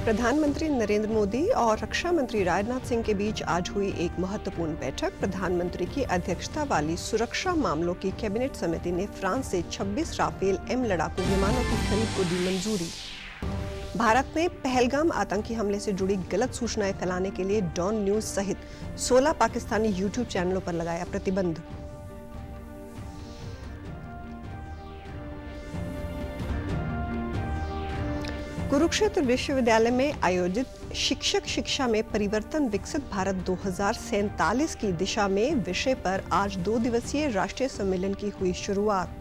प्रधानमंत्री नरेंद्र मोदी और रक्षा मंत्री राजनाथ सिंह के बीच आज हुई एक महत्वपूर्ण बैठक। प्रधानमंत्री की अध्यक्षता वाली सुरक्षा मामलों की कैबिनेट समिति ने फ्रांस से 26 राफेल एम लड़ाकू विमानों की खरीद को दी मंजूरी। भारत ने पहलगाम आतंकी हमले से जुड़ी गलत सूचनाएं फैलाने के लिए डॉन न्यूज सहित 16 पाकिस्तानी यूट्यूब चैनलों पर लगाया प्रतिबंध। कुरुक्षेत्र विश्वविद्यालय में आयोजित शिक्षक शिक्षा में परिवर्तन विकसित भारत 2047 की दिशा में विषय पर आज 2 दिवसीय राष्ट्रीय सम्मेलन की हुई शुरुआत।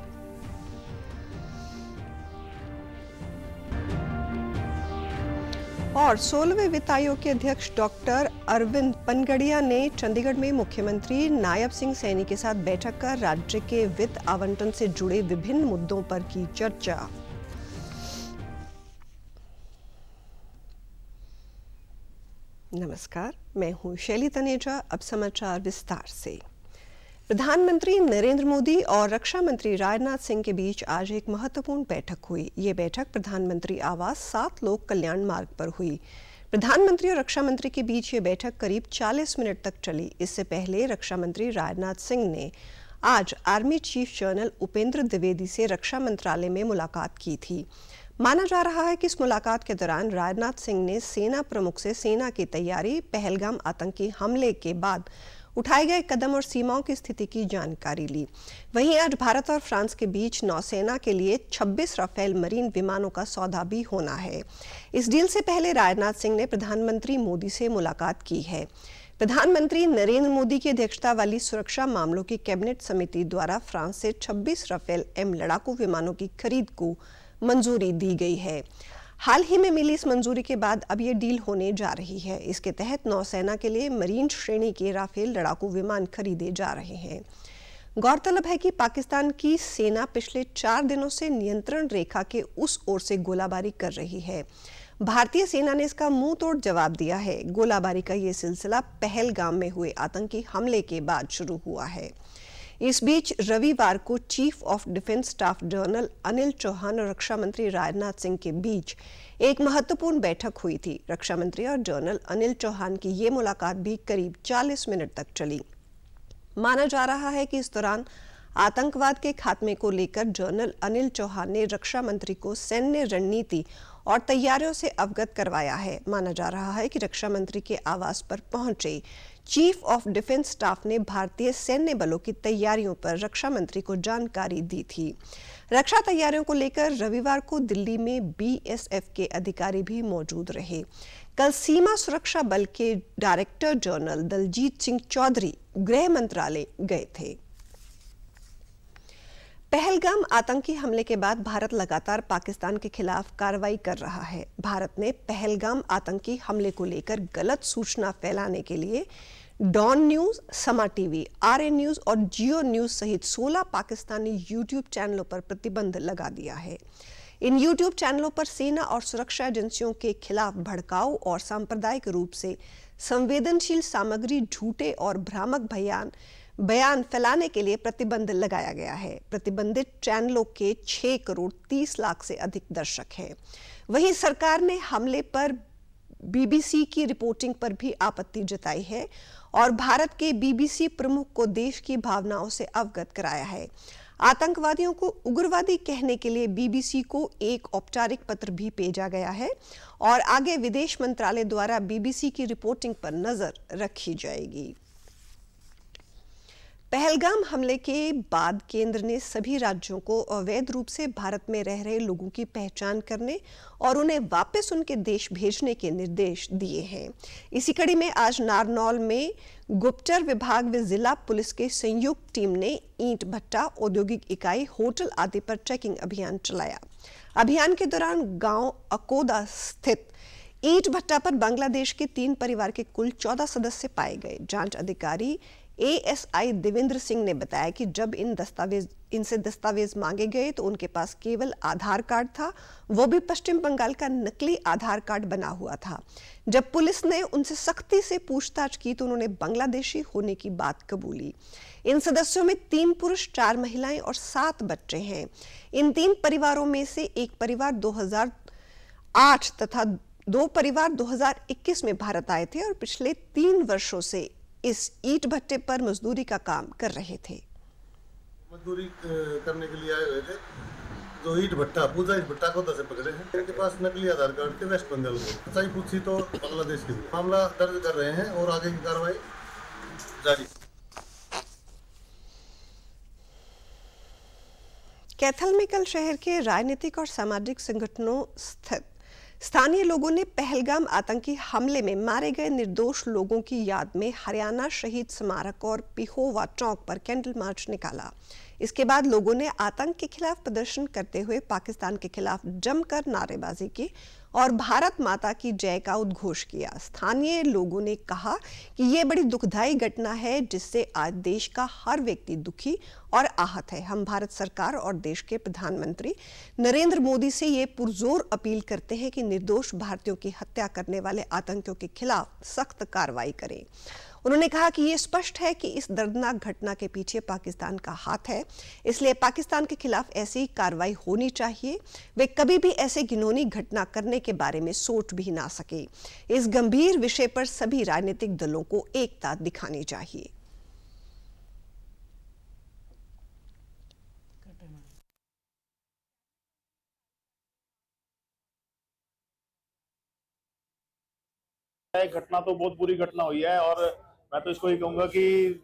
और 16वें वित्त आयोग के अध्यक्ष डॉक्टर अरविंद पनगड़िया ने चंडीगढ़ में मुख्यमंत्री नायब सिंह सैनी के साथ बैठक कर राज्य के वित्त आवंटन से जुड़े विभिन्न मुद्दों पर की चर्चा। नमस्कार, मैं हूं शैली तनेजा। अब समाचार विस्तार से। प्रधानमंत्री नरेंद्र मोदी और रक्षा मंत्री राजनाथ सिंह के बीच आज एक महत्वपूर्ण बैठक हुई। ये बैठक प्रधानमंत्री आवास 7 लोक कल्याण मार्ग पर हुई। प्रधानमंत्री और रक्षा मंत्री के बीच ये बैठक करीब 40 मिनट तक चली। इससे पहले रक्षा मंत्री राजनाथ सिंह ने आज army chief general Upendra Dwivedi से रक्षा मंत्रालय में मुलाकात की थी। माना जा रहा है कि इस मुलाकात के दौरान राजनाथ सिंह ने सेना प्रमुख से सेना की तैयारी, पहलगाम आतंकी हमले के बाद उठाए गए कदम और सीमाओं की स्थिति की जानकारी ली। वहीं आज भारत और फ्रांस के बीच नौसेना के लिए 26 राफेल मरीन विमानों का सौदा भी होना है। इस डील से पहले राजनाथ सिंह ने प्रधानमंत्री मोदी से मुलाकात की है। प्रधानमंत्री नरेंद्र मोदी की अध्यक्षता वाली सुरक्षा मामलों की कैबिनेट समिति द्वारा फ्रांस से 26 राफेल एम लड़ाकू विमानों की खरीद को मंजूरी दी गई है। हाल ही में मिली इस मंजूरी के बाद अब ये डील होने जा रही है। इसके तहत नौसेना के लिए मरीन श्रेणी के राफेल लड़ाकू विमान खरीदे जा रहे हैं। गौरतलब है कि पाकिस्तान की सेना पिछले 4 दिनों से नियंत्रण रेखा के उस ओर से गोलाबारी कर रही है। भारतीय सेना ने इसका मुंह तोड़ जवाब दिया है। गोलाबारी का ये सिलसिला पहलगाम में हुए आतंकी हमले के बाद शुरू हुआ है। इस बीच रविवार को chief of defence staff general Anil Chauhan और रक्षा मंत्री राजनाथ सिंह के बीच एक महत्वपूर्ण बैठक हुई थी। रक्षा मंत्री और जनरल अनिल चौहान की ये मुलाकात भी करीब 40 मिनट तक चली। माना जा रहा है कि इस दौरान आतंकवाद के खात्मे को लेकर जनरल अनिल चौहान ने रक्षा मंत्री को सैन्य रणनीति और तैयारियों से अवगत करवाया है। माना जा रहा है कि रक्षा मंत्री के आवास पर पहुंचे चीफ ऑफ डिफेंस स्टाफ ने भारतीय सैन्य बलों की तैयारियों पर रक्षा मंत्री को जानकारी दी थी। रक्षा तैयारियों को लेकर रविवार को दिल्ली में बीएसएफ के अधिकारी भी मौजूद रहे। कल सीमा सुरक्षा बल के डायरेक्टर जनरल दलजीत सिंह चौधरी गृह मंत्रालय गए थे। पहलगाम आतंकी हमले के बाद भारत लगातार पाकिस्तान के खिलाफ कार्रवाई कर रहा है। भारत ने पहलगाम आतंकी हमले को लेकर गलत सूचना फैलाने के लिए डॉन न्यूज, समा टीवी, आरएन न्यूज और जियो न्यूज सहित 16 पाकिस्तानी यूट्यूब चैनलों पर प्रतिबंध लगा दिया है। इन यूट्यूब चैनलों पर सेना और सुरक्षा एजेंसियों के खिलाफ भड़काऊ और सांप्रदायिक रूप से संवेदनशील सामग्री, झूठे और भ्रामक बयान फैलाने के लिए प्रतिबंध लगाया गया है। प्रतिबंधित चैनलों के 6 करोड़ 30 लाख से अधिक दर्शक हैं। वहीं सरकार ने हमले पर बीबीसी की रिपोर्टिंग पर भी आपत्ति जताई है और भारत के बीबीसी प्रमुख को देश की भावनाओं से अवगत कराया है। आतंकवादियों को उग्रवादी कहने के लिए बीबीसी को एक औपचारिक पत्र भी भेजा गया है और आगे विदेश मंत्रालय द्वारा बीबीसी की रिपोर्टिंग पर नजर रखी जाएगी। पहलगाम हमले के बाद केंद्र ने सभी राज्यों को अवैध रूप से भारत में रह रहे लोगों की पहचान करने और उन्हें वापस उनके देश भेजने के निर्देश दिए हैं। इसी कड़ी में आज नारनौल में गुप्तचर विभाग व जिला पुलिस के संयुक्त टीम ने ईंट भट्टा, औद्योगिक इकाई, होटल आदि पर चेकिंग अभियान चलाया। अभियान के दौरान गांव अकोदा स्थित ईंट भट्टा पर बांग्लादेश के 3 परिवार के कुल 14 सदस्य पाए गए। जांच अधिकारी एएसआई देवेंद्र सिंह ने बताया कि जब इनसे दस्तावेज मांगे गए तो उनके पास केवल आधार कार्ड था, वो भी पश्चिम बंगाल का नकली आधार कार्ड बना हुआ था। जब पुलिस ने उनसे सख्ती से पूछताछ की तो उन्होंने बांग्लादेशी होने की बात कबूली। इन सदस्यों में 3 पुरुष, 4 महिलाएं और 7 बच्चे हैं। इन 3 परिवारों में से एक परिवार 2008 तथा दो परिवार 2021 में भारत आए थे और पिछले 3 वर्षों से इस ईंट भट्टे पर मजदूरी का काम कर रहे थे। मजदूरी करने के लिए आए हुए थे। जो ईंट भट्टा पूजा ईंट भट्टा को से पकड़े हैं। इनके पास नकली आधार कार्ड थे वेस्ट बंगाल को। सच्चाई पूछी तो बांग्लादेश की। मामला दर्ज कर रहे हैं और आगे की कार्रवाई जारी। कैथल में कल शहर के राजनीतिक और सामाजिक संगठनों स्थित स्थानीय लोगों ने पहलगाम आतंकी हमले में मारे गए निर्दोष लोगों की याद में हरियाणा शहीद स्मारक और पिहोवा चौक पर कैंडल मार्च निकाला। इसके बाद लोगों ने आतंक के खिलाफ प्रदर्शन करते हुए पाकिस्तान के खिलाफ जमकर नारेबाजी की और भारत माता की जय का उद्घोष किया। स्थानीय लोगों ने कहा कि ये बड़ी दुखदाई घटना है जिससे आज देश का हर व्यक्ति दुखी और आहत है। हम भारत सरकार और देश के प्रधानमंत्री नरेंद्र मोदी से ये पुरजोर अपील करते हैं कि निर्दोष भारतीयों की हत्या करने वाले आतंकियों के खिलाफ सख्त कार्रवाई करें। उन्होंने कहा कि ये स्पष्ट है कि इस दर्दनाक घटना के पीछे पाकिस्तान का हाथ है, इसलिए पाकिस्तान के खिलाफ ऐसी कार्रवाई होनी चाहिए। वे कभी भी ऐसे घिनौनी घटना करने के बारे में सोच भी ना सके। इस गंभीर विषय पर सभी राजनीतिक दलों को एकता दिखानी चाहिए। घटना तो बहुत बुरी घटना हुई है और मैं तो इसको ही कहूंगा कि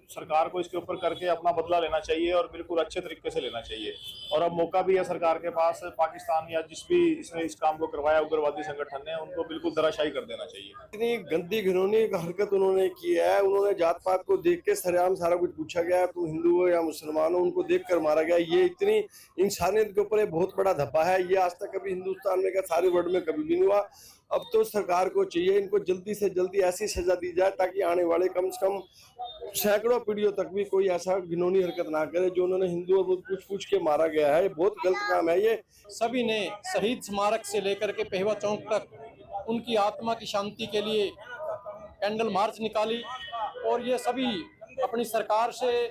सरकार को इसके ऊपर करके अपना बदला लेना चाहिए और बिल्कुल अच्छे तरीके से लेना चाहिए। और अब मौका भी है सरकार के पास, पाकिस्तान या जिस भी इसने इस काम को करवाया उग्रवादी संगठन ने, उनको बिल्कुल धराशायी कर देना चाहिए। इतनी गंदी घिनौनी हरकत उन्होंने की है। उन्होंने जात पात को देख के सरेआम सारा कुछ पूछा गया, तू हिंदू हो या मुसलमान हो, उनको देख कर मारा गया। ये इतनी इंसानियत के ऊपर बहुत बड़ा धब्बा है। ये आज तक कभी हिंदुस्तान में क्या सारे वर्ल्ड में कभी भी नहीं हुआ। अब तो सरकार को चाहिए इनको जल्दी से जल्दी ऐसी सजा दी जाए ताकि आने वाले कम से कम सैकड़ों पीढ़ियों तक भी कोई ऐसा घिनौनी हरकत ना करे। जो उन्होंने हिंदुओं को पूछ के मारा गया है, ये बहुत गलत काम है। ये सभी ने शहीद स्मारक से लेकर के पेहवा चौक तक उनकी आत्मा की शांति के लिए कैंडल मार्च निकाली और ये सभी अपनी सरकार से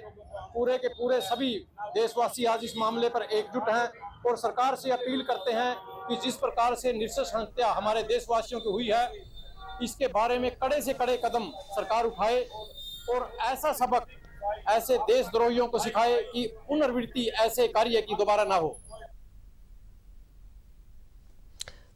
पूरे के पूरे सभी देशवासी आज इस मामले पर एकजुट हैं और सरकार से अपील करते हैं कि जिस प्रकार से नृशंस हत्या हमारे देशवासियों की हुई है, इसके बारे में कड़े से कड़े कदम सरकार उठाए और ऐसा सबक ऐसे देशद्रोहियों को सिखाए कि पुनरावृत्ति ऐसे कार्य की दोबारा ना हो।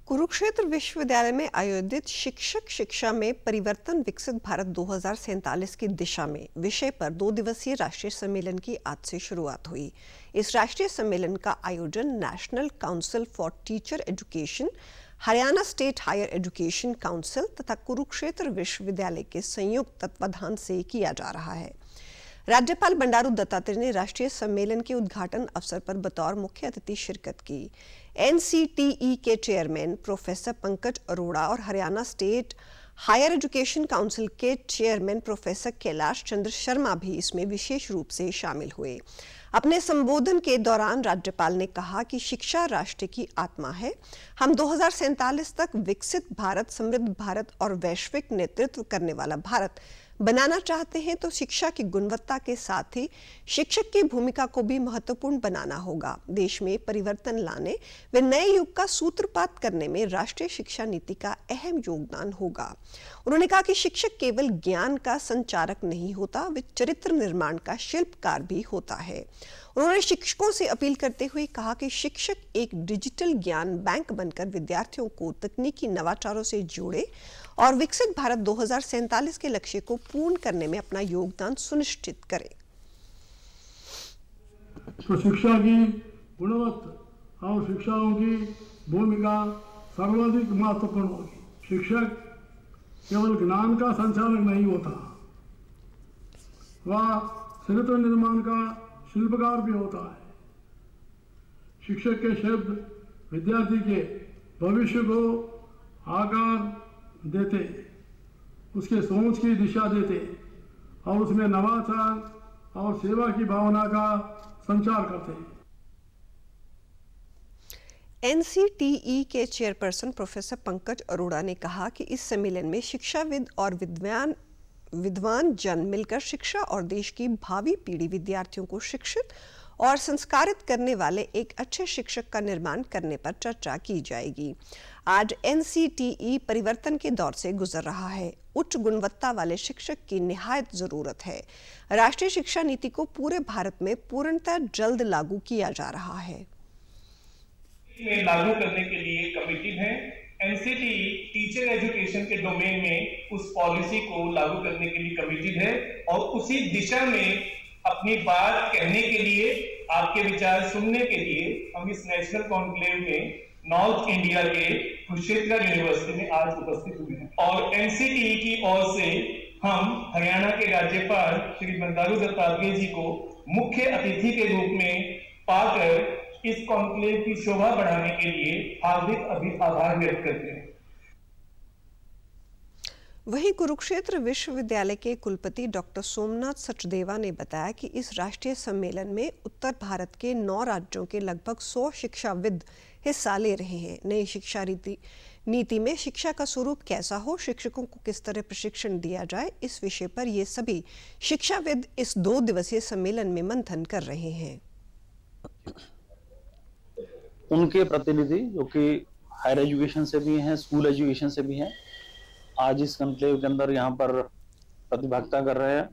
कुरुक्षेत्र विश्वविद्यालय में आयोजित शिक्षक शिक्षा में परिवर्तन विकसित भारत 2047 की दिशा में विषय पर 2 दिवसीय राष्ट्रीय सम्मेलन की आज से शुरुआत हुई। इस राष्ट्रीय सम्मेलन का आयोजन National Council for Teacher Education, Haryana State Higher Education Council तथा कुरुक्षेत्र विश्वविद्यालय के संयुक्त तत्वाधान से किया जा रहा है। राज्यपाल बंडारू दत्तात्रेय ने राष्ट्रीय सम्मेलन के उद्घाटन अवसर पर बतौर मुख्य अतिथि शिरकत की। NCTE के चेयरमैन प्रोफेसर पंकज अरोड़ा और Haryana State Higher Education Council के चेयरमैन प्रोफेसर कैलाश चंद्र शर्मा भी इसमें विशेष रूप से शामिल हुए। अपने संबोधन के दौरान राज्यपाल ने कहा कि शिक्षा राष्ट्र की आत्मा है। हम 2047 तक विकसित भारत, समृद्ध भारत और वैश्विक नेतृत्व करने वाला भारत बनाना चाहते हैं तो शिक्षा की गुणवत्ता के साथ ही शिक्षक की भूमिका को भी महत्वपूर्ण बनाना होगा। देश में परिवर्तन लाने व नए युग का सूत्रपात करने में राष्ट्रीय शिक्षा नीति का अहम योगदान होगा। उन्होंने कहा कि शिक्षक केवल ज्ञान का संचारक नहीं होता, वे चरित्र निर्माण का शिल्पकार भी होता है। उन्होंने शिक्षकों से अपील करते हुए कहा कि शिक्षक एक डिजिटल ज्ञान बैंक बनकर विद्यार्थियों को तकनीकी नवाचारों से जोड़े और विकसित भारत 2047 के लक्ष्य को पूर्ण करने में अपना योगदान सुनिश्चित करें। तो शिक्षा की गुणवत्ता और शिक्षकों की भूमिका सर्वाधिक महत्वपूर्ण होगी। शिक्षक केवल ज्ञान का संचालक नहीं होता, वह चरित्र निर्माण का शिल्पकार भी होता है। शिक्षक के शब्द विद्यार्थी के भविष्य को आकार देते, उसके सोच की दिशा देते और उसमें नवाचार और सेवा की भावना का संचार करते हैं। NCTE के चेयरपर्सन प्रोफेसर पंकज अरोड़ा ने कहा कि इस सम्मेलन में शिक्षाविद और विद्वान जन मिलकर शिक्षा और देश की भावी पीढ़ी विद्यार्थियों को शिक्षित और संस्कारित करने वाले एक अच्छे शिक्षक का निर्माण करने पर चर्चा की जाएगी। आज एनसीटीई परिवर्तन के दौर से गुजर रहा है। उच्च गुणवत्ता वाले शिक्षक की निहायत जरूरत है। राष्ट्रीय शिक्षा नीति को पूरे भारत में पूर्णतः जल्द लागू किया जा रहा है। लागू करने के लिए कमिटेड है। एनसीटीई टीचर एजुकेशन के डोमेन में उस पॉलिसी को लागू करने के लिए कमिटेड है और उसी दिशा में अपनी बात कहने के लिए, आपके विचार सुनने के लिए हम इस नेशनल कॉन्क्लेव में नॉर्थ इंडिया के कुरुक्षेत्र यूनिवर्सिटी में आज उपस्थित हुए हैं। और एनसीटीई की ओर से हम हरियाणा के राज्यपाल श्री बंडारू दत्तात्रेय जी को मुख्य अतिथि के रूप में पाकर इस कॉन्क्लेव की शोभा बढ़ाने के लिए हार्दिक आभार व्यक्त करते हैं। वहीं कुरुक्षेत्र विश्वविद्यालय के कुलपति डॉक्टर सोमनाथ सचदेवा ने बताया कि इस राष्ट्रीय सम्मेलन में उत्तर भारत के 9 राज्यों के लगभग 100 शिक्षाविद हिस्सा ले रहे हैं। नई शिक्षा नीति में शिक्षा का स्वरूप कैसा हो, शिक्षकों को किस तरह प्रशिक्षण दिया जाए, इस विषय पर ये सभी शिक्षाविद इस 2 दिवसीय सम्मेलन में मंथन कर रहे हैं। उनके प्रतिनिधि जो कि हायर एजुकेशन से भी हैं, स्कूल एजुकेशन से भी हैं, आज इस कॉन्क्लेव के अंदर यहाँ पर प्रतिभागिता कर रहे हैं।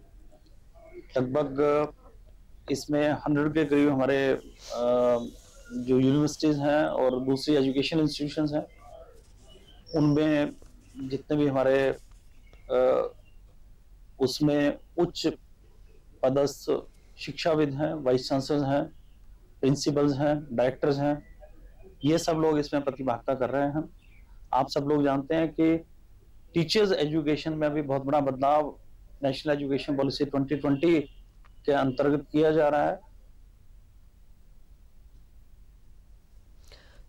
लगभग इसमें 100 के करीब हमारे जो यूनिवर्सिटीज हैं और दूसरी एजुकेशन इंस्टीट्यूशंस हैं, उनमें जितने भी हमारे उसमें उच्च पदस्थ शिक्षाविद हैं, वाइस चांसलर हैं, प्रिंसिपल्स हैं, डायरेक्टर्स हैं, ये सब लोग इसमें प्रतिभागिता कर रहे हैं। आप सब लोग जानते हैं कि टीचर्स एजुकेशन में भी बहुत बड़ा बदलाव नेशनल एजुकेशन पॉलिसी 2020 के अंतर्गत किया जा रहा है।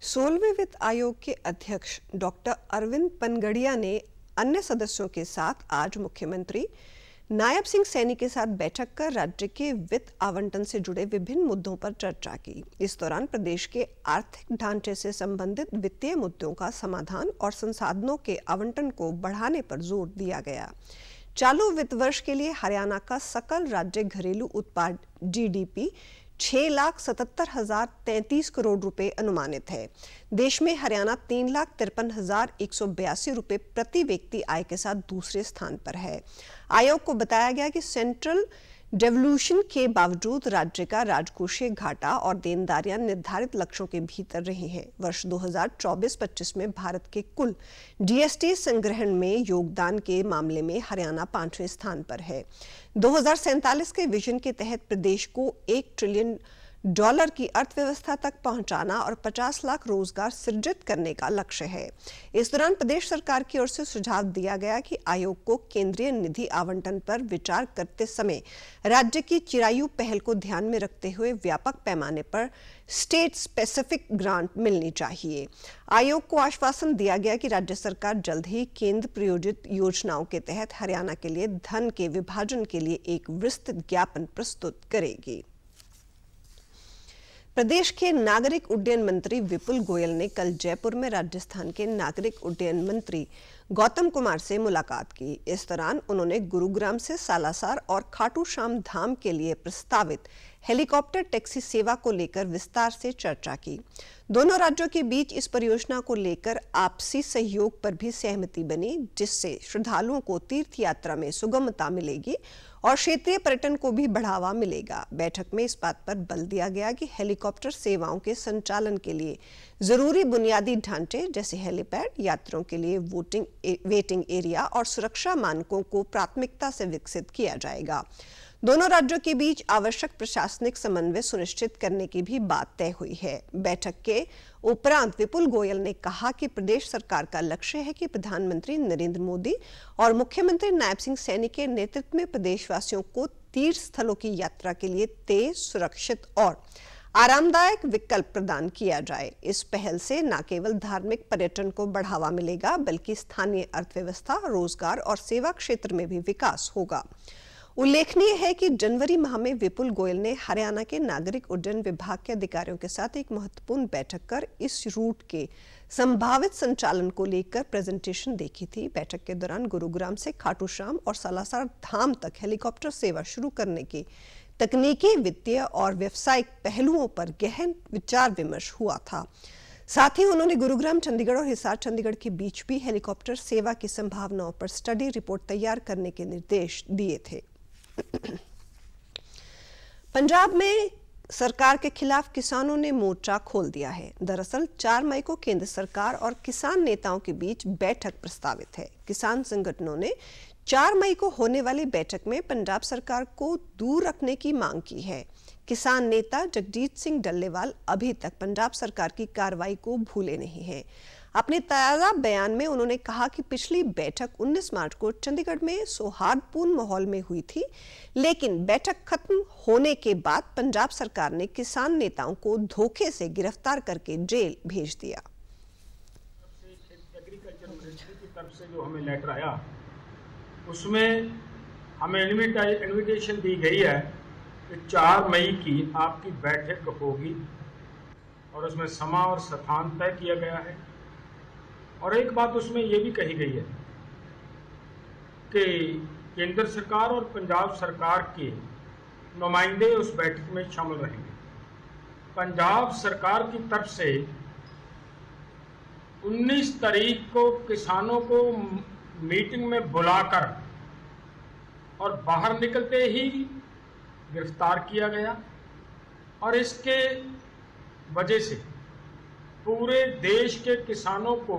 16वें वित्त आयोग के अध्यक्ष डॉक्टर अरविंद पनगड़िया ने अन्य सदस्यों के साथ आज मुख्यमंत्री नायब सिंह सैनी के साथ बैठक कर राज्य के वित्त आवंटन से जुड़े विभिन्न मुद्दों पर चर्चा की। इस दौरान प्रदेश के आर्थिक ढांचे से संबंधित वित्तीय मुद्दों का समाधान और संसाधनों के आवंटन को बढ़ाने पर जोर दिया गया। चालू वित्त वर्ष के लिए हरियाणा का सकल राज्य घरेलू उत्पाद जीडीपी 6,77,033 करोड़ रुपए अनुमानित है। देश में हरियाणा 3,53,182 रुपए प्रति व्यक्ति आय के साथ दूसरे स्थान पर है। आयोग को बताया गया कि सेंट्रल डेवल्यूशन के बावजूद राज्य का राजकोषीय घाटा और देनदारियां निर्धारित लक्ष्यों के भीतर रही हैं। वर्ष 2024-25 में भारत के कुल जीएसटी संग्रहण में योगदान के मामले में हरियाणा 5वें स्थान पर है। 2047 के विजन के तहत प्रदेश को $1 ट्रिलियन की अर्थव्यवस्था तक पहुंचाना और 50 लाख रोजगार सृजित करने का लक्ष्य है। इस दौरान प्रदेश सरकार की ओर से सुझाव दिया गया कि आयोग को केंद्रीय निधि आवंटन पर विचार करते समय राज्य की चिरायु पहल को ध्यान में रखते हुए व्यापक पैमाने पर स्टेट स्पेसिफिक ग्रांट मिलनी चाहिए। आयोग को आश्वासन दिया गया कि राज्य सरकार जल्द ही केंद्र प्रायोजित योजनाओं के तहत हरियाणा के लिए धन के विभाजन के लिए एक विस्तृत ज्ञापन प्रस्तुत करेगी। प्रदेश के नागरिक उड्डयन मंत्री विपुल गोयल ने कल जयपुर में राजस्थान के नागरिक उड्डयन मंत्री गौतम कुमार से मुलाकात की। इस दौरान उन्होंने गुरुग्राम से सालासर और खाटू श्याम धाम के लिए प्रस्तावित हेलीकॉप्टर टैक्सी सेवा को लेकर विस्तार से चर्चा की। दोनों राज्यों के बीच इस परियोजना को लेकर आपसी सहयोग पर भी सहमति बनी, जिससे श्रद्धालुओं को तीर्थ यात्रा में सुगमता मिलेगी और क्षेत्रीय पर्यटन को भी बढ़ावा मिलेगा। बैठक में इस बात पर बल दिया गया कि हेलीकॉप्टर सेवाओं के संचालन के लिए जरूरी बुनियादी ढांचे जैसे हेलीपैड, यात्रियों के लिए वेटिंग एरिया और सुरक्षा मानकों को प्राथमिकता से विकसित किया जाएगा। दोनों राज्यों के बीच आवश्यक प्रशासनिक समन्वय सुनिश्चित करने की भी बात तय हुई है। बैठक के उपरांत विपुल गोयल ने कहा कि प्रदेश सरकार का लक्ष्य है कि प्रधानमंत्री नरेंद्र मोदी और मुख्यमंत्री नायब सिंह सैनी के नेतृत्व में प्रदेशवासियों को तीर्थ स्थलों की यात्रा के लिए तेज, सुरक्षित और आरामदायक विकल्प प्रदान किया जाए। इस पहल से न केवल धार्मिक पर्यटन को बढ़ावा मिलेगा, बल्कि स्थानीय अर्थव्यवस्था, रोजगार और सेवा क्षेत्र में भी विकास होगा। उल्लेखनीय है कि जनवरी माह में विपुल गोयल ने हरियाणा के नागरिक उड्डयन विभाग के अधिकारियों के साथ एक महत्वपूर्ण बैठक कर इस रूट के संभावित संचालन को लेकर प्रेजेंटेशन देखी थी। बैठक के दौरान गुरुग्राम से खाटू श्याम और सालासर धाम तक हेलीकॉप्टर सेवा शुरू करने के तकनीकी, वित्तीय और व्यावसायिक पहलुओं पर गहन विचार विमर्श हुआ था। साथ ही उन्होंने गुरुग्राम चंडीगढ़ और हिसार चंडीगढ़ के बीच भी हेलीकॉप्टर सेवा की संभावनाओं पर स्टडी रिपोर्ट तैयार करने के निर्देश दिए थे। पंजाब में सरकार के खिलाफ किसानों ने मोर्चा खोल दिया है। दरअसल 4 मई को केंद्र सरकार और किसान नेताओं के बीच बैठक प्रस्तावित है। किसान संगठनों ने 4 मई को होने वाली बैठक में पंजाब सरकार को दूर रखने की मांग की है। किसान नेता जगजीत सिंह डल्लेवाल अभी तक पंजाब सरकार की कार्रवाई को भूले नहीं हैं। अपने ताज़ा बयान में उन्होंने कहा कि पिछली बैठक 19 मार्च को चंडीगढ़ में सौहार्दपूर्ण माहौल में हुई थी, लेकिन बैठक खत्म होने के बाद पंजाब सरकार ने किसान नेताओं को धोखे से गिरफ्तार करके जेल भेज दिया। एग्रीकल्चर मिनिस्ट्री की तरफ से जो हमें लेटर आया उसमें हमें इन्विटेशन दी गई है कि 4 मई की आपकी बैठक होगी और उसमें समय और स्थान तय किया गया है। और एक बात उसमें ये भी कही गई है कि केंद्र सरकार और पंजाब सरकार के नुमाइंदे उस बैठक में शामिल रहेंगे। पंजाब सरकार की तरफ से 19 तारीख को किसानों को मीटिंग में बुलाकर और बाहर निकलते ही गिरफ्तार किया गया और इसके वजह से पूरे देश के किसानों को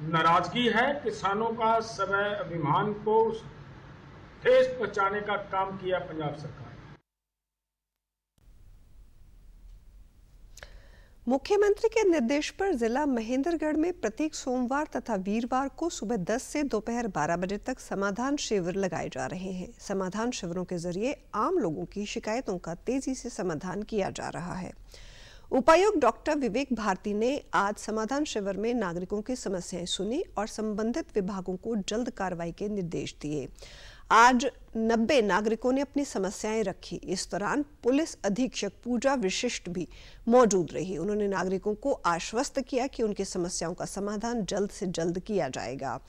नाराजगी है। किसानों का स्वाभिमान को ठेस पहुंचाने का काम किया पंजाब सरकार। मुख्यमंत्री के निर्देश पर जिला महेंद्रगढ़ में प्रत्येक सोमवार तथा वीरवार को सुबह 10 से दोपहर 12 बजे तक समाधान शिविर लगाए जा रहे हैं। समाधान शिविरों के जरिए आम लोगों की शिकायतों का तेजी से समाधान किया जा रहा है। उपायुक्त डॉक्टर विवेक भारती ने आज समाधान शिविर में नागरिकों की समस्याएं सुनी और संबंधित विभागों को जल्द कार्रवाई के निर्देश दिए। आज 90 नागरिकों ने अपनी समस्याएं रखी। इस दौरान पुलिस अधीक्षक पूजा विशिष्ट भी मौजूद रही। उन्होंने नागरिकों को आश्वस्त किया कि उनकी समस्याओं का समाधान जल्द से जल्द किया जाएगा।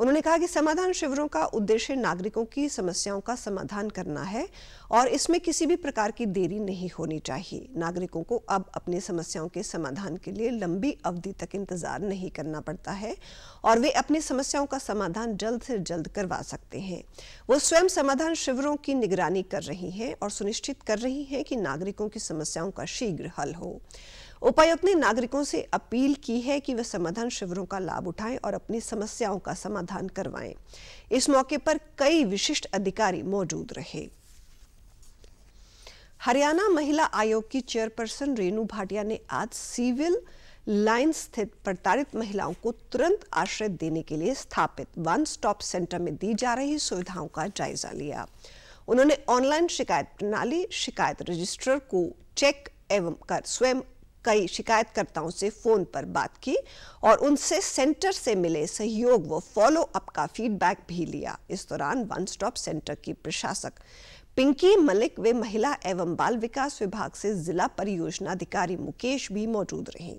उन्होंने कहा कि समाधान शिविरों का उद्देश्य नागरिकों की समस्याओं का समाधान करना है और इसमें किसी भी प्रकार की देरी नहीं होनी चाहिए। नागरिकों को अब अपनी समस्याओं के समाधान के लिए लंबी अवधि तक इंतजार नहीं करना पड़ता है और वे अपनी समस्याओं का समाधान जल्द से जल्द करवा सकते हैं। वो स्वयं समाधान शिविरों की निगरानी कर रही हैं और सुनिश्चित कर रही हैं कि नागरिकों की समस्याओं का शीघ्र हल हो। उपायुक्त ने नागरिकों से अपील की है कि वे समाधान शिविरों का लाभ उठाएं और अपनी समस्याओं का समाधान करवाएं। इस मौके पर कई विशिष्ट अधिकारी मौजूद रहे। हरियाणा महिला आयोग की चेयरपर्सन रेणु भाटिया ने आज सिविल लाइन स्थित प्रताड़ित महिलाओं को तुरंत आश्रय देने के लिए स्थापित वन स्टॉप सेंटर में दी जा रही सुविधाओं का जायजा लिया। उन्होंने ऑनलाइन शिकायत प्रणाली, शिकायत रजिस्टर को चेक एवं कर स्वयं कई शिकायतकर्ताओं से फोन पर बात की और उनसे सेंटर से मिले सहयोग व फॉलो अप का फीडबैक भी लिया। इस दौरान वन स्टॉप सेंटर की प्रशासक पिंकी मलिक व महिला एवं बाल विकास विभाग से जिला परियोजना अधिकारी मुकेश भी मौजूद रहे।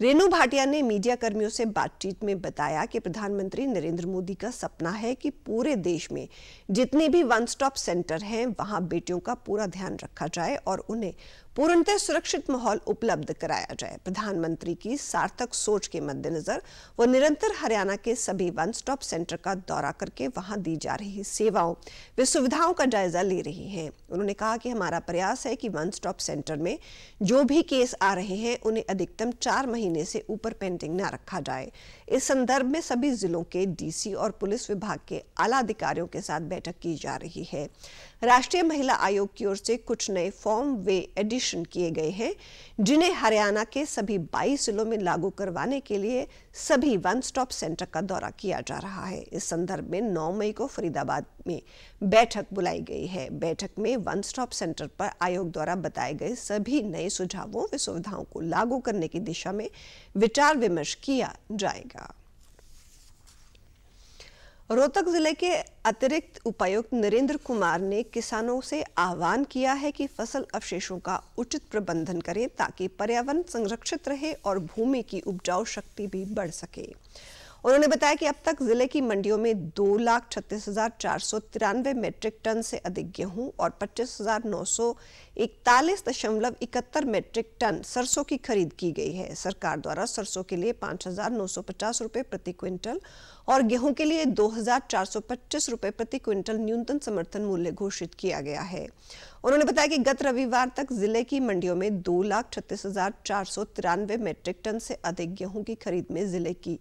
रेणु भाटिया ने मीडिया कर्मियों से बातचीत में बताया कि प्रधानमंत्री नरेंद्र मोदी का सपना है कि पूरे देश में जितने भी वन स्टॉप सेंटर हैं वहां बेटियों का पूरा ध्यान रखा जाए और उन्हें पूर्णतः सुरक्षित माहौल उपलब्ध कराया जाए। प्रधानमंत्री की सार्थक सोच के मद्देनजर वो निरंतर हरियाणा के सभी वन स्टॉप सेंटर का दौरा करके वहां दी जा रही सेवाओं व सुविधाओं का जायजा ले रही हैं। उन्होंने कहा कि हमारा प्रयास है कि वन स्टॉप सेंटर में जो भी केस आ रहे हैं उन्हें अधिकतम 4 महीने से ऊपर पेंडिंग न रखा जाए। इस संदर्भ में सभी जिलों के डीसी और पुलिस विभाग के आला अधिकारियों के साथ बैठक की जा रही है। राष्ट्रीय महिला आयोग की ओर से कुछ नए फॉर्म वे एडिशन किए गए हैं जिन्हें हरियाणा के सभी 22 जिलों में लागू करवाने के लिए सभी वन स्टॉप सेंटर का दौरा किया जा रहा है। इस संदर्भ में 9 मई को फरीदाबाद में बैठक बुलाई गई है। बैठक में वन स्टॉप सेंटर पर आयोग द्वारा बताए गए सभी नए सुझावों व सुविधाओं को लागू करने की दिशा में विचार विमर्श किया जाएगा। रोहतक जिले के अतिरिक्त उपायुक्त नरेंद्र कुमार ने किसानों से आह्वान किया है कि फसल अवशेषों का उचित प्रबंधन करें ताकि पर्यावरण संरक्षित रहे और भूमि की उपजाऊ शक्ति भी बढ़ सके। उन्होंने बताया कि अब तक जिले की मंडियों में 2,36,493 मीट्रिक टन से अधिक गेहूं और 25,941.71 मीट्रिक टन सरसों की खरीद की गई है। सरकार द्वारा सरसों के लिए 5,950 रुपए प्रति क्विंटल और गेहूं के लिए 2,425 रुपए प्रति क्विंटल न्यूनतम समर्थन मूल्य घोषित किया गया है। उन्होंने बताया कि गत रविवार तक जिले की मंडियों में 2,36,493 मीट्रिक टन से अधिक गेहूं की खरीद में जिले की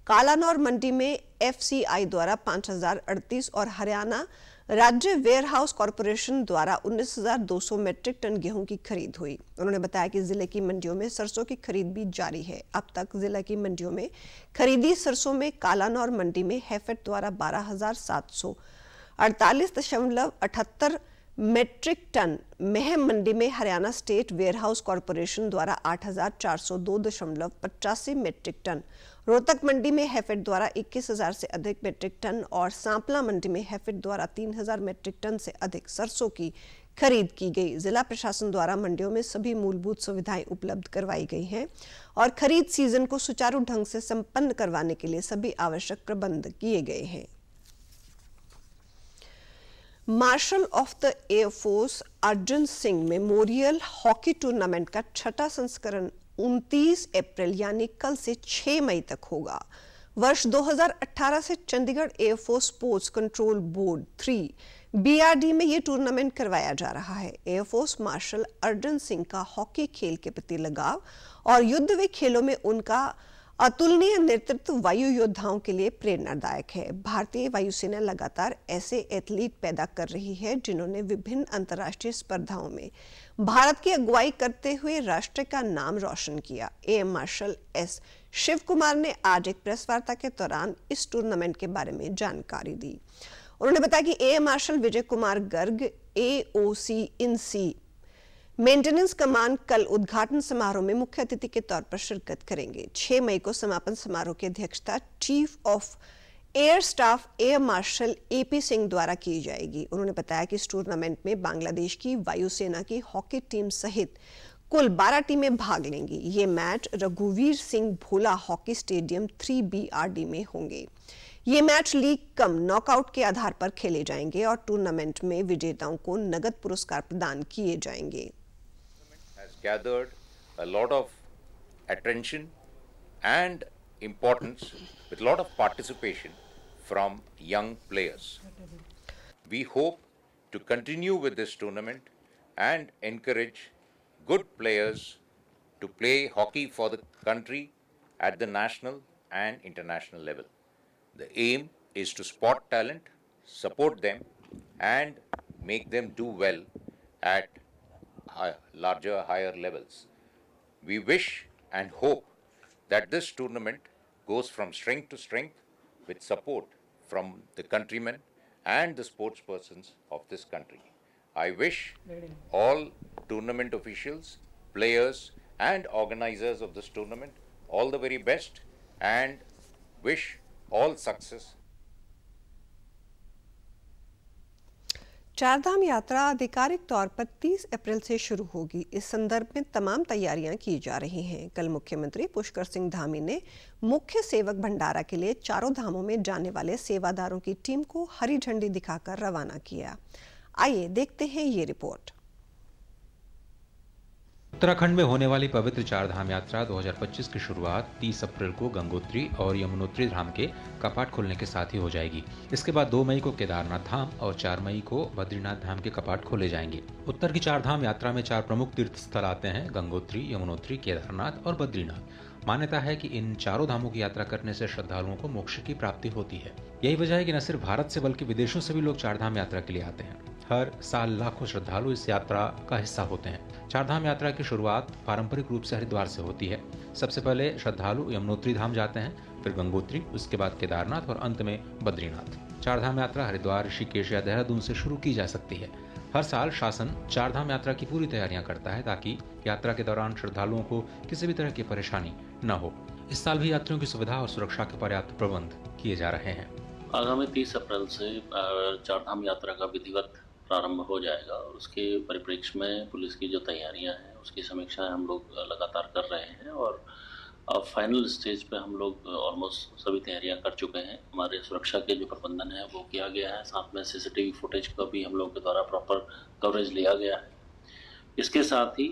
कालानौर मंडी में FCI द्वारा 5,038 और हरियाणा राज्य वेयरहाउस कॉरपोरेशन द्वारा 19,200 मीट्रिक टन गेहूं की खरीद हुई। उन्होंने बताया कि जिले की मंडियों में सरसों की खरीद भी जारी है। अब तक जिले की मंडियों में खरीदी सरसों में कालानौर मंडी में हैफेड द्वारा 12,748.78 मीट्रिक टन, महम मंडी में हरियाणा स्टेट वेयरहाउस कॉरपोरेशन द्वारा 8,402.85 मीट्रिक टन, रोहतक मंडी में हैफेड द्वारा 21,000 से अधिक मीट्रिक टन और सांपला मंडी में हैफेड द्वारा 3,000 मीट्रिक टन से अधिक सरसों की खरीद की गई। जिला प्रशासन द्वारा मंडियों में सभी मूलभूत सुविधाएं उपलब्ध करवाई गई हैं और खरीद सीजन को सुचारू ढंग से संपन्न करवाने के लिए सभी आवश्यक प्रबंध किए गए हैं। Marshal of the air force Arjun Singh memorial hockey tournament का छठा संस्करण 29 अप्रैल यानी कल से 6 मई तक होगा। वर्ष 2018 से Chandigarh air force sports control board 3 BRD में ये टूर्नामेंट करवाया जा रहा है। एयरफोर्स मार्शल अर्जुन सिंह का हॉकी खेल के प्रति लगाव और युद्ध व खेलों में उनका अतुलनीय नेतृत्व वायु योद्धाओं के लिए प्रेरणादायक है। भारतीय वायुसेना लगातार ऐसे एथलीट पैदा कर रही है जिन्होंने विभिन्न अंतर्राष्ट्रीय स्पर्धाओं में भारत की अगुवाई करते हुए राष्ट्र का नाम रोशन किया। Air Marshal S Shiv Kumar ने आज एक प्रेस वार्ता के दौरान इस टूर्नामेंट के बारे में जानकारी दी। उन्होंने बताया कि air marshal Vijay Kumar Garg AOC इन सी मेंटेनेंस कमान कल उद्घाटन समारोह में मुख्य अतिथि के तौर पर शिरकत करेंगे। 6 मई को समापन समारोह की अध्यक्षता chief of air staff air marshal AP Singh द्वारा की जाएगी। उन्होंने बताया कि इस टूर्नामेंट में बांग्लादेश की वायुसेना की हॉकी टीम सहित कुल 12 टीमें भाग लेंगी। ये मैच रघुवीर सिंह भोला हॉकी स्टेडियम 3 BRD में होंगे। ये मैच लीग कम नॉकआउट के आधार पर खेले जाएंगे और टूर्नामेंट में विजेताओं को नगद पुरस्कार प्रदान किए जाएंगे। Gathered a lot of attention and importance with a lot of participation from young players. We hope to continue with this tournament and encourage good players to play hockey for the country at the national and international level. The aim is to spot talent, support them and make them do well at larger, higher levels. We wish and hope that this tournament goes from strength to strength with support from the countrymen and the sports persons of this country. I wish all tournament officials, players and organizers of this tournament all the very best and wish all success. Chardham यात्रा आधिकारिक तौर पर 30 अप्रैल से शुरू होगी। इस संदर्भ में तमाम तैयारियां की जा रही हैं। कल मुख्यमंत्री पुष्कर सिंह धामी ने मुख्य सेवक भंडारा के लिए चारों धामों में जाने वाले सेवादारों की टीम को हरी झंडी दिखाकर रवाना किया। आइए देखते हैं ये रिपोर्ट। उत्तराखंड में होने वाली पवित्र चारधाम यात्रा 2025 की शुरुआत 30 अप्रैल को गंगोत्री और यमुनोत्री धाम के कपाट खुलने के साथ ही हो जाएगी। इसके बाद 2 मई को केदारनाथ धाम और 4 मई को बद्रीनाथ धाम के कपाट खोले जाएंगे। उत्तर की चारधाम यात्रा में 4 प्रमुख तीर्थ स्थल आते हैं, गंगोत्री, यमुनोत्री, केदारनाथ और बद्रीनाथ। मान्यता है कि इन चारों धामों की यात्रा करने से श्रद्धालुओं को मोक्ष की प्राप्ति होती है। यही वजह है कि न सिर्फ भारत से बल्कि विदेशों से भी लोग चारधाम यात्रा के लिए आते हैं। हर साल लाखों श्रद्धालु इस यात्रा का हिस्सा होते हैं। चारधाम यात्रा की शुरुआत पारंपरिक रूप से हरिद्वार से होती है। सबसे पहले श्रद्धालु यमुनोत्री धाम जाते हैं, फिर गंगोत्री, उसके बाद केदारनाथ और अंत में बद्रीनाथ। चारधाम यात्रा हरिद्वार, ऋषिकेश या देहरादून से शुरू की जा सकती है। हर साल शासन चारधाम यात्रा की पूरी तैयारियां करता है ताकि यात्रा के दौरान श्रद्धालुओं को किसी भी तरह की परेशानी न हो। इस साल भी यात्रियों की सुविधा और सुरक्षा के पर्याप्त प्रबंध किए जा रहे हैं। आगामी 30 अप्रैल से चारधाम यात्रा का विधिवत प्रारंभ हो जाएगा और उसके परिप्रेक्ष्य में पुलिस की जो तैयारियां हैं उसकी समीक्षा हम लोग लगातार कर रहे हैं और अब फाइनल स्टेज पे हम लोग ऑलमोस्ट सभी तैयारियां कर चुके हैं। हमारे सुरक्षा के जो प्रबंधन है वो किया गया है, साथ में सीसीटीवी फुटेज का भी हम लोग के द्वारा प्रॉपर कवरेज लिया गया है। इसके साथ ही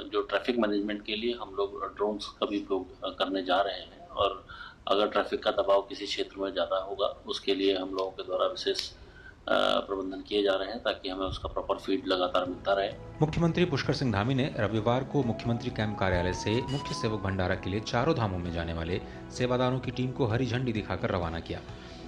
जो ट्रैफिक मैनेजमेंट के लिए हम लोग ड्रोन्स का भी उपयोग करने जा रहे हैं, और अगर ट्रैफिक का दबाव किसी क्षेत्र में ज़्यादा होगा उसके लिए हम लोगों के द्वारा विशेष प्रबंधन किए जा रहे हैं ताकि हमें उसका प्रॉपर फीड लगातार मिलता रहे। मुख्यमंत्री पुष्कर सिंह धामी ने रविवार को मुख्यमंत्री कैंप कार्यालय से मुख्य सेवक भंडारा के लिए चारों धामों में जाने वाले सेवादारों की टीम को हरी झंडी दिखाकर रवाना किया।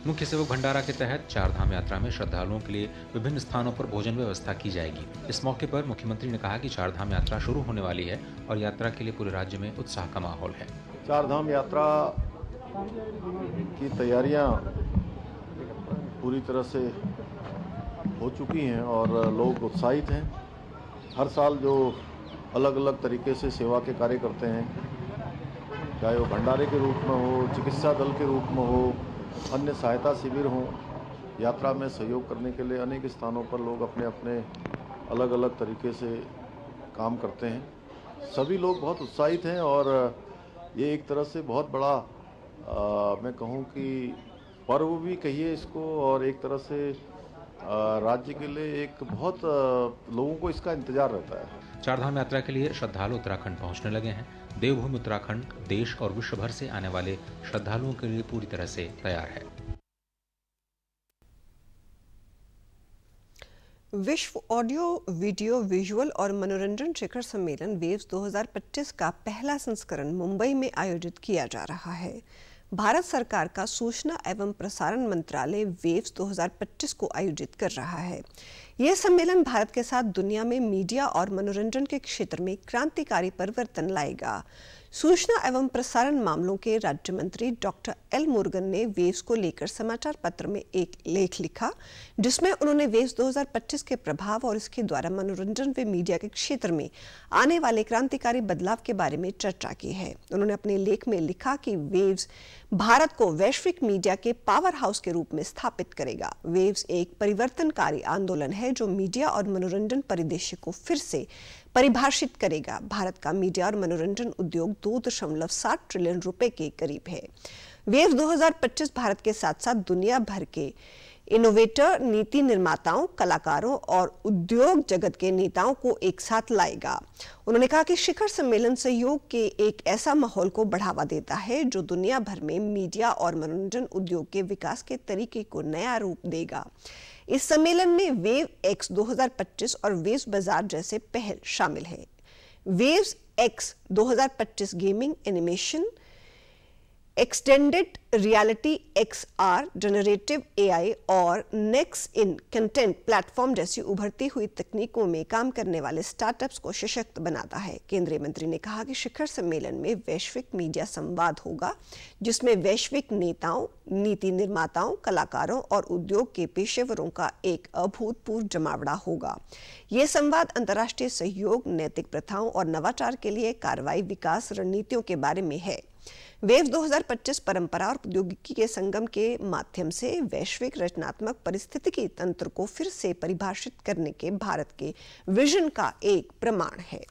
मुख्य सेवक भंडारा के तहत चार धाम यात्रा में श्रद्धालुओं के लिए विभिन्न स्थानों पर भोजन व्यवस्था की जाएगी। इस मौके पर मुख्यमंत्री ने कहा कि चार धाम यात्रा शुरू होने वाली है और यात्रा के लिए पूरे राज्य में उत्साह का माहौल है। चार धाम यात्रा की तैयारियां पूरी तरह से हो चुकी हैं और लोग उत्साहित हैं। हर साल जो अलग अलग तरीके से सेवा के कार्य करते हैं, चाहे वो भंडारे के रूप में हो, चिकित्सा दल के रूप में हो, अन्य सहायता शिविर हों, यात्रा में सहयोग करने के लिए अनेक स्थानों पर लोग अपने अपने अलग अलग तरीके से काम करते हैं। सभी लोग बहुत उत्साहित हैं और ये एक तरह से बहुत बड़ा मैं कहूँ कि पर्व भी कहिए इसको, और एक तरह से राज्य के लिए एक बहुत लोगों को इसका इंतजार रहता है। चारधाम यात्रा के लिए श्रद्धालु उत्तराखंड पहुंचने लगे हैं। देवभूमि उत्तराखंड देश और विश्व भर से आने वाले श्रद्धालुओं के लिए पूरी तरह से तैयार है। विश्व ऑडियो वीडियो विजुअल और मनोरंजन शिखर सम्मेलन वेव्स 2025 का पहला संस्करण मुंबई में आयोजित किया जा रहा है। भारत सरकार का सूचना एवं प्रसारण मंत्रालय वेव्स 2025 को आयोजित कर रहा है। यह सम्मेलन भारत के साथ दुनिया में मीडिया और मनोरंजन के क्षेत्र में क्रांतिकारी परिवर्तन लाएगा। सूचना एवं प्रसारण मामलों के राज्य मंत्री डॉक्टर एल मुरुगन ने वेव्स को लेकर समाचार पत्र में एक लेख लिखा, जिसमें उन्होंने वेव्स 2025 के प्रभाव और इसके द्वारा मनोरंजन व मीडिया के क्षेत्र में आने वाले क्रांतिकारी बदलाव के बारे में चर्चा की है। उन्होंने अपने लेख में लिखा कि वेव्स भारत को वैश्विक मीडिया के पावर हाउस के रूप में स्थापित करेगा। वेव्स एक परिवर्तनकारी आंदोलन है जो मीडिया और मनोरंजन परिदृश्य को फिर से परिभाषित करेगा। भारत का मीडिया और मनोरंजन उद्योग 2.7 ट्रिलियन रुपए के करीब है। वेव्स 2025 भारत के साथ साथ दुनिया भर के इनोवेटर, नीति निर्माताओं, कलाकारों और उद्योग जगत के नेताओं को एक साथ लाएगा। उन्होंने कहा कि शिखर सम्मेलन सहयोग के एक ऐसा माहौल को बढ़ावा देता है जो दुनिया भर में मीडिया और मनोरंजन उद्योग के विकास के तरीके को नया रूप देगा। इस सम्मेलन में वेव एक्स 2025 और वेव्स बाजार जैसे पहल शामिल है। Waves x 2025 gaming, animation, extended reality, XR, generative AI और नेक्स्ट इन कंटेंट प्लेटफॉर्म जैसी उभरती हुई तकनीकों में काम करने वाले स्टार्टअप्स को सशक्त बनाता है। केंद्रीय मंत्री ने कहा कि शिखर सम्मेलन में वैश्विक मीडिया संवाद होगा, जिसमें वैश्विक नेताओं, नीति निर्माताओं, कलाकारों और उद्योग के पेशेवरों का एक अभूतपूर्व जमावड़ा होगा। ये संवाद अंतर्राष्ट्रीय सहयोग, नैतिक प्रथाओं और नवाचार के लिए कार्रवाई विकास रणनीतियों के बारे में है। वेव्स 2025 परंपरा और प्रौद्योगिकी के संगम के माध्यम से वैश्विक रचनात्मक पारिस्थितिकी तंत्र को फिर से परिभाषित करने के भारत के विजन का एक प्रमाण है।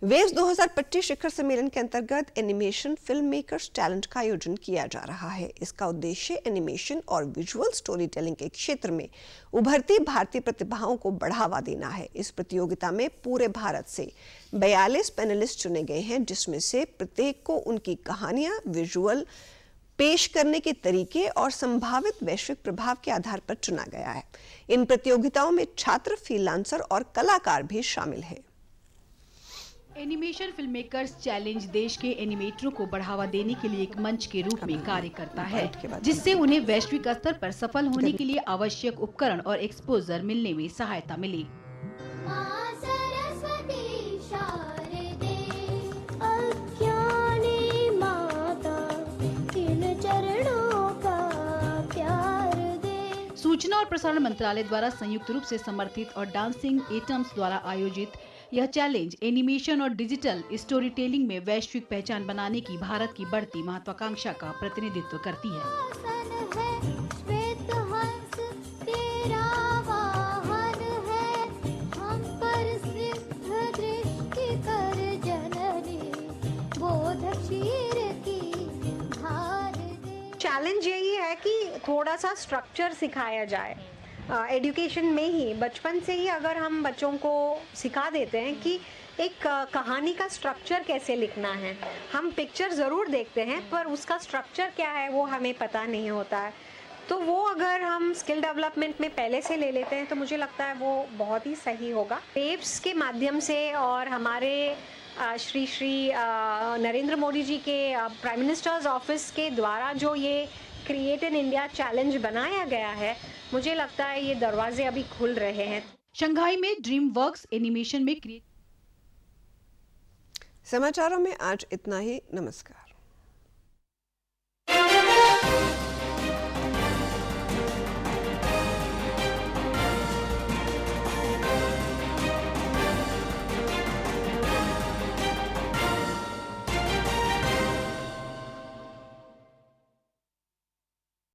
वेव्स 2025 शिखर सम्मेलन के अंतर्गत एनिमेशन फिल्म मेकर्स टैलेंट का आयोजन किया जा रहा है। इसका उद्देश्य एनिमेशन और विजुअल स्टोरी टेलिंग के क्षेत्र में उभरती भारतीय प्रतिभाओं को बढ़ावा देना है। इस प्रतियोगिता में पूरे भारत से 42 पैनलिस्ट चुने गए हैं, जिसमें से प्रत्येक को उनकी कहानियां विजुअल पेश करने के तरीके और संभावित वैश्विक प्रभाव के आधार पर चुना गया है। इन प्रतियोगिताओं में छात्र, फ्रीलांसर और कलाकार भी शामिल हैं। एनिमेशन फिल्म मेकर्स चैलेंज देश के एनिमेटरों को बढ़ावा देने के लिए एक मंच के रूप में कार्य करता है, जिससे उन्हें वैश्विक स्तर पर सफल होने के लिए आवश्यक उपकरण और एक्सपोजर मिलने में सहायता मिली। सूचना और प्रसारण मंत्रालय द्वारा संयुक्त रूप से समर्थित और डांसिंग एटम्स द्वारा आयोजित यह चैलेंज एनिमेशन और डिजिटल स्टोरी टेलिंग में वैश्विक पहचान बनाने की भारत की बढ़ती महत्वाकांक्षा का प्रतिनिधित्व करती है। चैलेंज यही है कि थोड़ा सा स्ट्रक्चर सिखाया जाए एजुकेशन में ही, बचपन से ही अगर हम बच्चों को सिखा देते हैं कि एक कहानी का स्ट्रक्चर कैसे लिखना है। हम पिक्चर ज़रूर देखते हैं पर उसका स्ट्रक्चर क्या है वो हमें पता नहीं होता है, तो वो अगर हम स्किल डेवलपमेंट में पहले से ले लेते हैं तो मुझे लगता है वो बहुत ही सही होगा। टेप्स के माध्यम से और हमारे श्री नरेंद्र मोदी जी के प्राइम मिनिस्टर्स ऑफिस के द्वारा जो ये क्रिएट इन इंडिया चैलेंज बनाया गया है, मुझे लगता है ये दरवाजे अभी खुल रहे हैं। शंघाई में ड्रीम वर्क्स एनिमेशन में क्रिएट। समाचारों में आज इतना ही। नमस्कार।